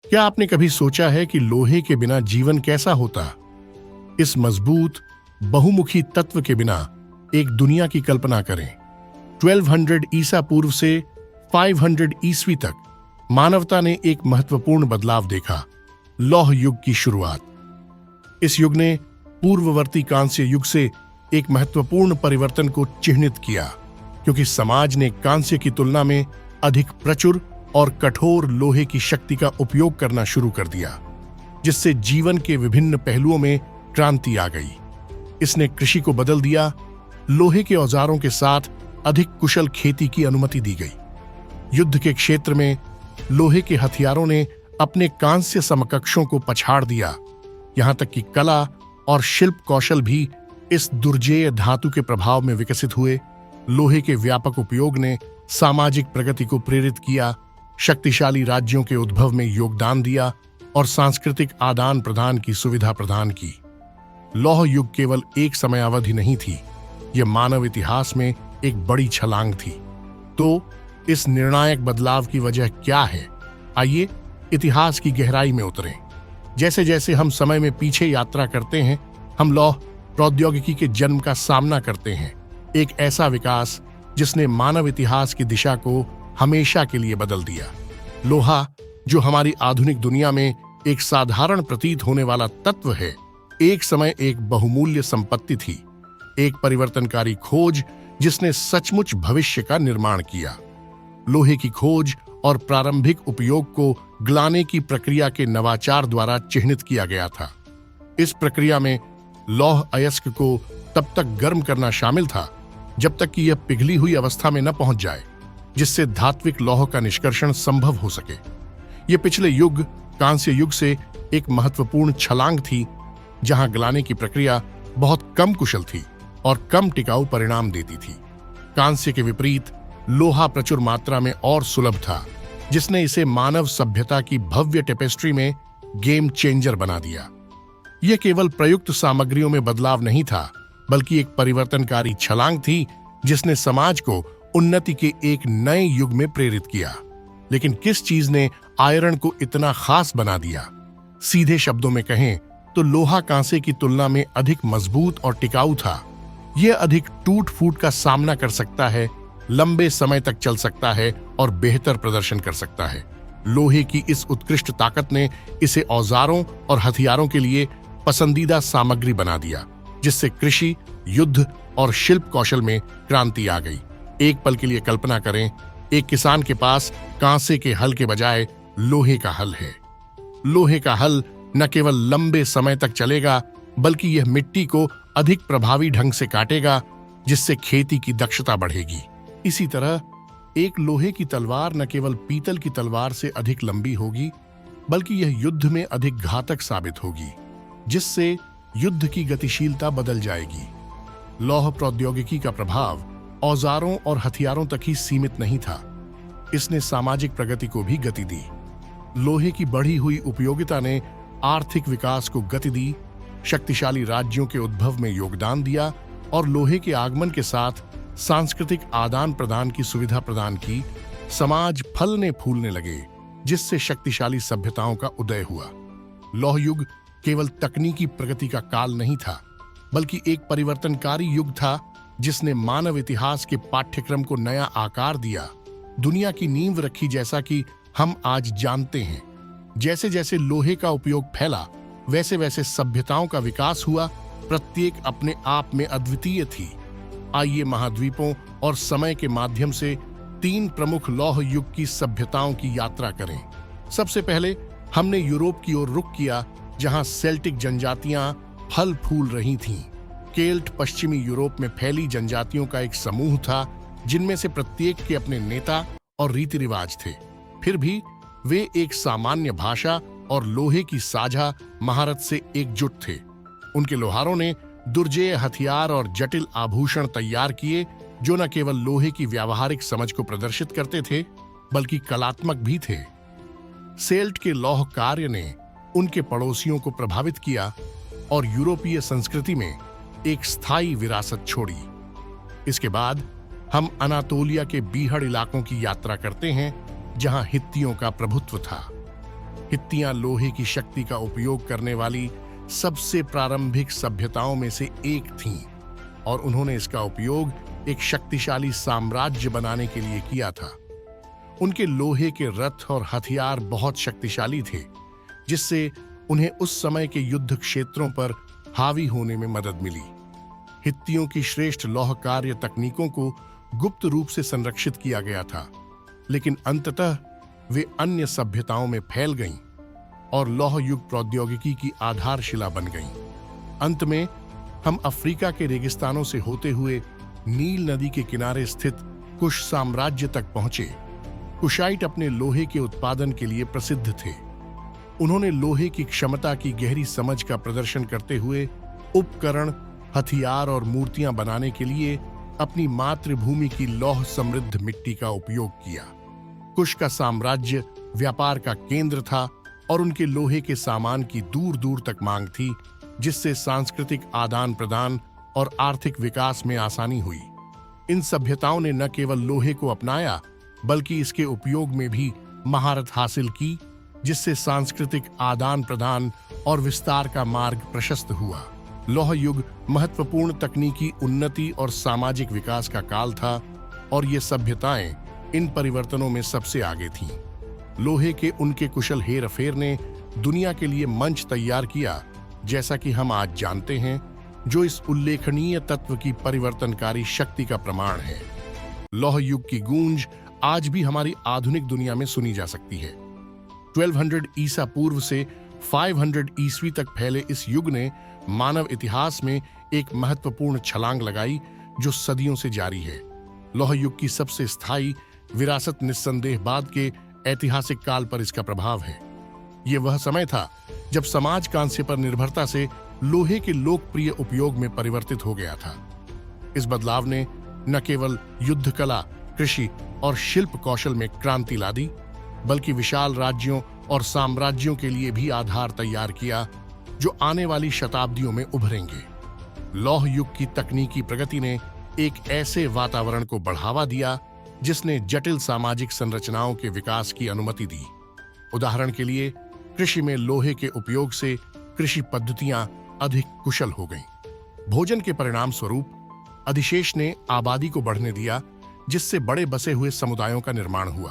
क्या आपने कभी सोचा है कि लोहे के बिना जीवन कैसा होता? इस मजबूत बहुमुखी तत्व के बिना एक दुनिया की कल्पना करें। 1200 ईसा पूर्व से 500 ईस्वी तक मानवता ने एक महत्वपूर्ण बदलाव देखा, लौह युग की शुरुआत। इस युग ने पूर्ववर्ती कांस्य युग से एक महत्वपूर्ण परिवर्तन को चिह्नित किया, क्योंकि समाज ने कांस्य की तुलना में अधिक प्रचुर और कठोर लोहे की शक्ति का उपयोग करना शुरू कर दिया, जिससे जीवन के विभिन्न पहलुओं में क्रांति आ गई। इसने कृषि को बदल दिया, लोहे के औजारों के साथ अधिक कुशल खेती की अनुमति दी गई। युद्ध के क्षेत्र में लोहे के हथियारों ने अपने कांस्य समकक्षों को पछाड़ दिया, यहां तक कि कला और शिल्प कौशल भी इस दुर्जेय धातु के प्रभाव में विकसित हुए। लोहे के व्यापक उपयोग ने सामाजिक प्रगति को प्रेरित किया, शक्तिशाली राज्यों के उद्भव में योगदान दिया और सांस्कृतिक आदान प्रदान की सुविधा प्रदान की। लौह युग केवल एक समयावधि नहीं थी, यह मानव इतिहास में एक बड़ी छलांग थी। तो इस निर्णायक बदलाव की वजह क्या है? आइए इतिहास की गहराई में उतरें। जैसे जैसे हम समय में पीछे यात्रा करते हैं, हम लौह प्रौद्योगिकी के जन्म का सामना करते हैं, एक ऐसा विकास जिसने मानव इतिहास की दिशा को हमेशा के लिए बदल दिया। लोहा, जो हमारी आधुनिक दुनिया में एक साधारण प्रतीत होने वाला तत्व है, एक समय एक बहुमूल्य संपत्ति थी, एक परिवर्तनकारी खोज जिसने सचमुच भविष्य का निर्माण किया। लोहे की खोज और प्रारंभिक उपयोग को गलाने की प्रक्रिया के नवाचार द्वारा चिह्नित किया गया था। इस प्रक्रिया में लौह अयस्क को तब तक गर्म करना शामिल था जब तक कि यह पिघली हुई अवस्था में न पहुंच जाए, जिससे धात्विक लौह का निष्कर्षण संभव हो सके। यह पिछले युग कांस्य युग से एक महत्वपूर्ण छलांग थी, जहां गलाने की प्रक्रिया बहुत कम कुशल थी और कम टिकाऊ परिणाम देती थी। कांस्य के विपरीत लोहा प्रचुर मात्रा में और सुलभ था, जिसने इसे मानव सभ्यता की भव्य टेपेस्ट्री में गेम चेंजर बना दिया। यह केवल प्रयुक्त सामग्रियों में बदलाव नहीं था, बल्कि एक परिवर्तनकारी छलांग थी जिसने समाज को उन्नति के एक नए युग में प्रेरित किया। लेकिन किस चीज ने आयरन को इतना खास बना दिया? सीधे शब्दों में कहें तो लोहा कांसे की तुलना में अधिक मजबूत और टिकाऊ था। यह अधिक टूट फूट का सामना कर सकता है, लंबे समय तक चल सकता है और बेहतर प्रदर्शन कर सकता है। लोहे की इस उत्कृष्ट ताकत ने इसे औजारों और हथियारों के लिए पसंदीदा सामग्री बना दिया, जिससे कृषि, युद्ध और शिल्प कौशल में क्रांति आ गई। एक पल के लिए कल्पना करें, एक किसान के पास कांसे के हल के बजाय लोहे का हल है। लोहे का हल न केवल लंबे समय तक चलेगा, बल्कि यह मिट्टी को अधिक प्रभावी ढंग से काटेगा, जिससे खेती की दक्षता बढ़ेगी। इसी तरह एक लोहे की तलवार न केवल पीतल की तलवार से अधिक लंबी होगी, बल्कि यह युद्ध में अधिक घातक साबित होगी, जिससे युद्ध की गतिशीलता बदल जाएगी। लौह प्रौद्योगिकी का प्रभाव औजारों और हथियारों तक ही सीमित नहीं था, इसने सामाजिक प्रगति को भी गति दी। लोहे की बढ़ी हुई उपयोगिता ने आर्थिक विकास को गति दी, शक्तिशाली राज्यों के उद्भव में योगदान दिया और लोहे के आगमन के साथ सांस्कृतिक आदान प्रदान की सुविधा प्रदान की। समाज फलने फूलने लगे, जिससे शक्तिशाली सभ्यताओं का उदय हुआ। लौह युग केवल तकनीकी प्रगति का काल नहीं था, बल्कि एक परिवर्तनकारी युग था, जिसने मानव इतिहास के पाठ्यक्रम को नया आकार दिया, दुनिया की नींव रखी, जैसा कि हम आज जानते हैं। जैसे जैसे लोहे का उपयोग फैला, वैसे वैसे सभ्यताओं का विकास हुआ, प्रत्येक अपने आप में अद्वितीय थी। आइए महाद्वीपों और समय के माध्यम से 3 प्रमुख लौह युग की सभ्यताओं की यात्रा करें। सबसे पहले हमने यूरोप की ओर रुख किया, जहां सेल्टिक जनजातियां फल फूल रही थीं। केल्ट पश्चिमी यूरोप में फैली जनजातियों का एक समूह था, जिनमें से प्रत्येक के अपने नेता और रीति रिवाज थे। फिर भी वे एक सामान्य भाषा और लोहे की साझा महारत से एकजुट थे। उनके लोहारों ने दुर्जेय हथियार और जटिल आभूषण तैयार किए, जो न केवल लोहे की व्यावहारिक समझ को प्रदर्शित करते थे, बल्कि कलात्मक भी थे। सेल्ट के लौह कार्य ने उनके पड़ोसियों को प्रभावित किया और यूरोपीय संस्कृति में एक स्थायी विरासत छोड़ी। इसके बाद हम अनातोलिया के बीहड़ इलाकों की यात्रा करते हैं, जहां हित्तियों का प्रभुत्व था। हित्तियां लोहे की शक्ति का उपयोग करने वाली सबसे प्रारंभिक सभ्यताओं में से एक थीं और उन्होंने इसका उपयोग एक शक्तिशाली साम्राज्य बनाने के लिए किया था। उनके लोहे के रथ और हथियार बहुत शक्तिशाली थे, जिससे उन्हें उस समय के युद्ध क्षेत्रों पर हावी होने में मदद मिली। हित्तियों की श्रेष्ठ लौह कार्य तकनीकों को गुप्त रूप से संरक्षित किया गया था, लेकिन अंततः वे अन्य सभ्यताओं में फैल गईं और लौह युग प्रौद्योगिकी की आधारशिला बन गईं। अंत में हम अफ्रीका के रेगिस्तानों से होते हुए नील नदी के किनारे स्थित कुश साम्राज्य तक पहुंचे। कुशाइट अपने लोहे के उत्पादन के लिए प्रसिद्ध थे। उन्होंने लोहे की क्षमता की गहरी समझ का प्रदर्शन करते हुए उपकरण, हथियार और मूर्तियां बनाने के लिए अपनी मातृभूमि की लौह समृद्ध मिट्टी का उपयोग किया। कुश का साम्राज्य व्यापार का केंद्र था और उनके लोहे के सामान की दूर दूर तक मांग थी, जिससे सांस्कृतिक आदान प्रदान और आर्थिक विकास में आसानी हुई। इन सभ्यताओं ने न केवल लोहे को अपनाया, बल्कि इसके उपयोग में भी महारत हासिल की, जिससे सांस्कृतिक आदान प्रदान और विस्तार का मार्ग प्रशस्त हुआ। लौह युग महत्वपूर्ण तकनीकी उन्नति और सामाजिक विकास का काल था और ये सभ्यताएं इन परिवर्तनों में सबसे आगे थीं। लोहे के उनके कुशल हेरफेर ने दुनिया के लिए मंच तैयार किया, जैसा कि हम आज जानते हैं, जो इस उल्लेखनीय तत्व की परिवर्तनकारी शक्ति का प्रमाण है। लौह युग की गूंज आज भी हमारी आधुनिक दुनिया में सुनी जा सकती है। 1200 ईसा पूर्व से 500 ईस्वी तक फैले इस युग ने मानव इतिहास में एक महत्वपूर्ण छलांग लगाई, जो सदियों से जारी है। लौह युग की सबसे स्थायी विरासत निस्संदेह बाद के ऐतिहासिक काल पर इसका प्रभाव है। ये वह समय था जब समाज कांस्य पर निर्भरता से लोहे के लोकप्रिय उपयोग में परिवर्तित हो गया था। इस बदलाव ने न केवल युद्ध कला, कृषि और शिल्प कौशल में क्रांति ला दी, बल्कि विशाल राज्यों और साम्राज्यों के लिए भी आधार तैयार किया, जो आने वाली शताब्दियों में उभरेंगे। लौह युग की तकनीकी प्रगति ने एक ऐसे वातावरण को बढ़ावा दिया जिसने जटिल सामाजिक संरचनाओं के विकास की अनुमति दी। उदाहरण के लिए, कृषि में लोहे के उपयोग से कृषि पद्धतियां अधिक कुशल हो गईं। भोजन के परिणाम स्वरूप अधिशेष ने आबादी को बढ़ने दिया, जिससे बड़े बसे हुए समुदायों का निर्माण हुआ।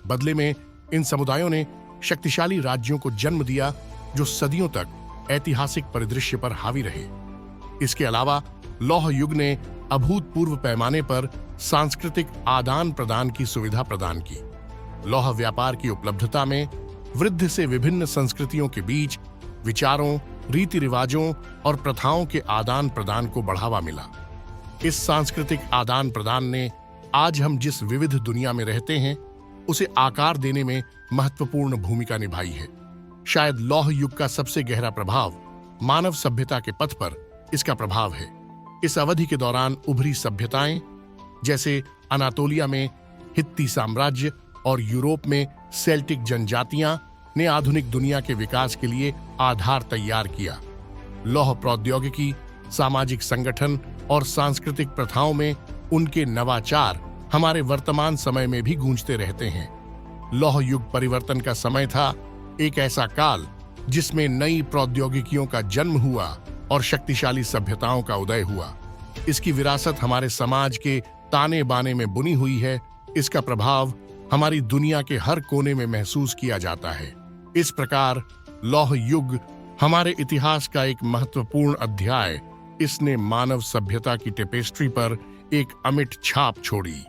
बदले में इन समुदायों ने शक्तिशाली राज्यों को जन्म दिया, जो सदियों तक ऐतिहासिक परिदृश्य पर हावी रहे। इसके अलावा लौह युग ने अभूतपूर्व पैमाने पर सांस्कृतिक आदान प्रदान की सुविधा प्रदान की। लौह व्यापार की उपलब्धता में वृद्धि से विभिन्न संस्कृतियों के बीच विचारों, रीति रिवाजों और प्रथाओं के आदान प्रदान को बढ़ावा मिला। इस सांस्कृतिक आदान प्रदान ने आज हम जिस विविध दुनिया में रहते हैं, उसे आकार देने में महत्वपूर्ण भूमिका निभाई है। शायद लौह युग का सबसे गहरा प्रभाव मानव सभ्यता के पथ पर इसका प्रभाव है। इस अवधि के दौरान उभरी सभ्यताएं, जैसे अनातोलिया में हित्ती साम्राज्य और यूरोप में सेल्टिक जनजातियां, ने आधुनिक दुनिया के विकास के लिए आधार तैयार किया। लौह प्रौद्योगिकी, सामाजिक संगठन और सांस्कृतिक प्रथाओं में उनके नवाचार हमारे वर्तमान समय में भी गूंजते रहते हैं। लौह युग परिवर्तन का समय था, एक ऐसा काल जिसमें नई प्रौद्योगिकियों का जन्म हुआ और शक्तिशाली सभ्यताओं का उदय हुआ। इसकी विरासत हमारे समाज के ताने बाने में बुनी हुई है। इसका प्रभाव हमारी दुनिया के हर कोने में महसूस किया जाता है। इस प्रकार लौह युग हमारे इतिहास का एक महत्वपूर्ण अध्याय, इसने मानव सभ्यता की टेपेस्ट्री पर एक अमिट छाप छोड़ी।